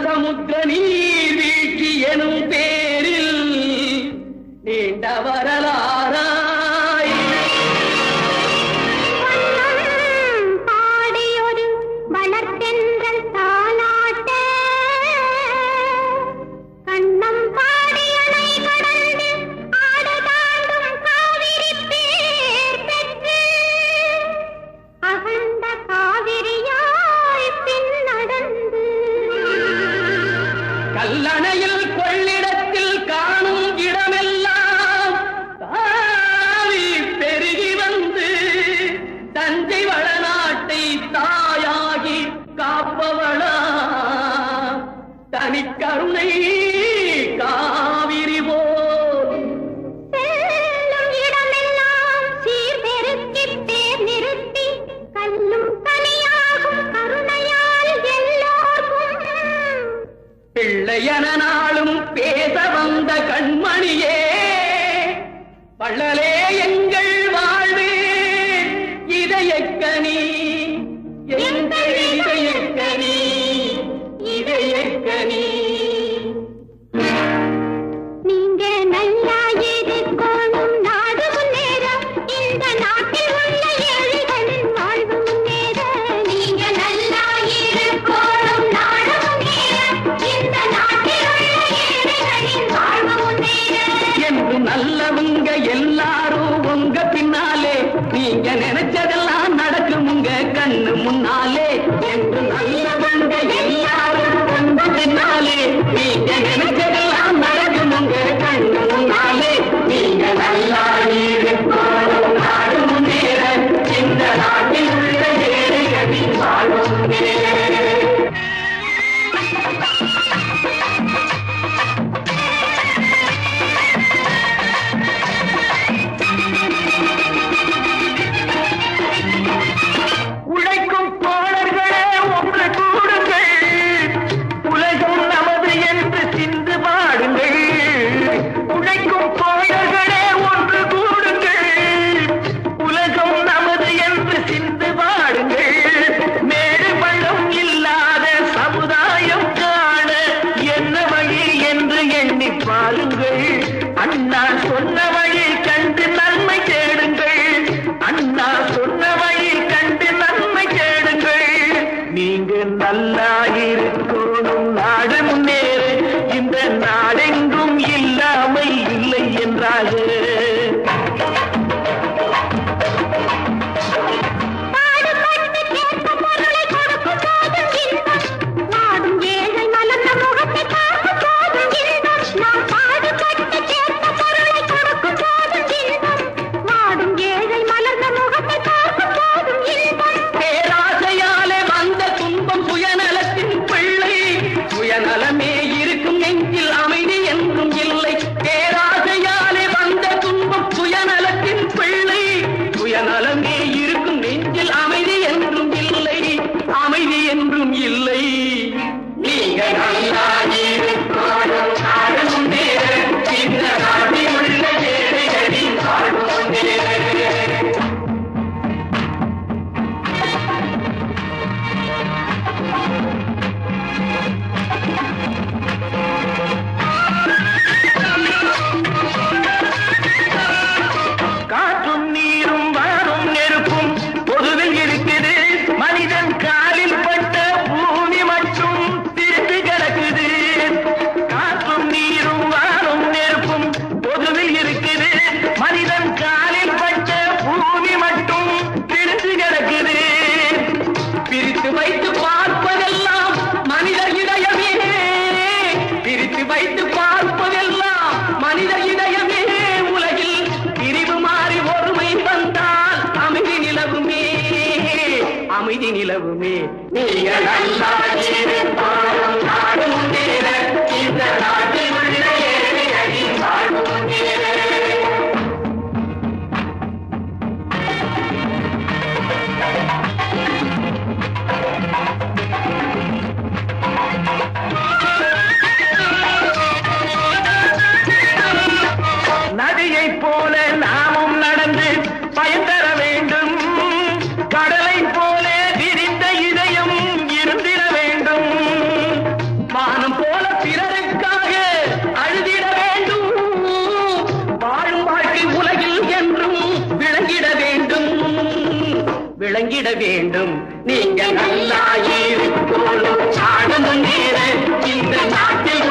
சமுத்திர நீர்வீழ்ச்சி எனும் பேரில் நீண்ட வரலாறாய் பாடியொரு வளர்த்தென்றல் தாலாட்ட கண்ணம் பாடியனை கடந்து ஆடு தாண்டும் காவிரி பேர் பெற்று அகண்ட காவிரியாய் பின் நடந்து கல்லணையில் கொள்ளிடத்தில் காணும் இடமெல்லாம் தாவி பெருகி வந்து தஞ்சை வளநாட்டை தாயாகி காப்பவளா தனிக்கருணை காவிரி போல் செல்லும் இடமெல்லாம் சீர்பெருக்கி பேர் நிறுத்தி கல்லும் கனியாகும் கருணையால் எல்லோர்க்கும் பிள்ளையன நாளும் பேச வந்த கண்மணியே வள்ளலே எங்கள் வாழ்வே இதயக்கனி எங்கள் இதயக்கனி இதயக்கனி நீங்க நல்லா இருக்கணும் நாடு முன்னேற இந்த நாட்டில் உள்ள ஏழைகளின் வாழ்வு முன்னேற நீங்க நல்லா இருக்கணும் நாடு முன்னேற இந்த நாட்டில் உள்ள ஏழைகளின் வாழ்வு முன்னேற என்று நல்லவங்க எல்லாரும் உங்க பின்னாலே நீங்க நினைச்சதெல்லாம் நடக்கும் உங்க கண்ணு முன்னாலே என்று நல்லவங்க எல்லாரும் உங்க பின்னாலே நீங்க நினைச்சதெல்லாம் நடக்கும் உங்க கண்ணு முன்னாலே நீங்க நல்லா இருக்கணும் நாடு முன்னேற இந்த நாட்டில் உள்ள ஏழைகளின் வாழ்வு முன்னேற உழைக்கும் தோழர்களே ஒன்று கூடுங்கள் உலகம் நமது என்று சிந்து பாடுங்கள் உழைக்கும் தோழர்களே ஒன்று கூடுங்கள் உலகம் நமது என்று சிந்து பாடுங்கள் மேடு பள்ளம் இல்லாத சமுதாயம் காண என்ன வழி என்று எண்ணி பாருங்கள் அண்ணா சொன்ன வழி கண்டு நன்மை தேடுங்கள் அண்ணா சொன்ன வழி கண்டு நன்மை தேடுங்கள் நீங்க நல்லா இருக்கணும் நாடு முன்னேற இந்த நாடெங்கும் இல்லாமை இல்லை என்றாக பாடுபட்டு கேட்ட பொருளை கொடுக்கும் போதும் இன்பம் வாடும் ஏழை மலர்ந்த முகத்தை பார்க்கும் போதும் இன்பம் நாம் பாடுபட்டு கேட்ட பொருளை கொடுக்கும் போதும் இன்பம் வாடும் ஏழை மலர்ந்த முகத்தை பார்க்கும் போதும் இன்பம் பேராசையாலே வந்த துன்பம் சுயநலத்தின் பிள்ளை சுயநலமே இருக்கும் நெஞ்சில் அமைதி என்றும் இல்லை பேராசையாலே வந்த துன்பம் சுயநலத்தின் பிள்ளை சுயநலமே இருக்கும் நெஞ்சில் அமைதி என்றும் இல்லை அமைதி என்றும் இல்லை நீங்க நல்லா இருக்கணும் நாடு முன்னேற இந்த நாட்டில் உள்ள ஏழைகளின் வாழ்வு முன்னேற காற்றும் நீரும் வானும் நெருப்பும் பொதுவில் இருக்குது மனிதன் காலில் பட்ட பூமி மட்டும் திரிந்து கிடக்குது காற்றும் நீரும் வானும் நெருப்பும் பொதுவில் இருக்குது மனிதன் காலில் பட்ட பூமி மட்டும் திரிந்து கிடக்குது பிரித்து வைத்து பார்ப்பதெல்லாம் மனித இதயமே பிரித்து வைத்து பார்ப்பதெல்லாம் மனித இதயமே உலகில் பிரிவு மாறி ஒருமை வந்தால் அமைதி நிலவுமே அமைதி நிலவுமே நீங்க நல்லா இருக்கணும் நாடு முன்னேற இந்த நாட்டில் உள்ள ஏழைகளின் வாழ்வு முன்னேற நதியைப் போல நாமும் நடந்து பயன் தர வேண்டும் கடலைப் போல விரிந்த இதயம் இருந்திட வேண்டும் விட வேண்டும். நீங்க நல்லா இருக்கோளும் சாடணும் நேர இந்த நாட்டில்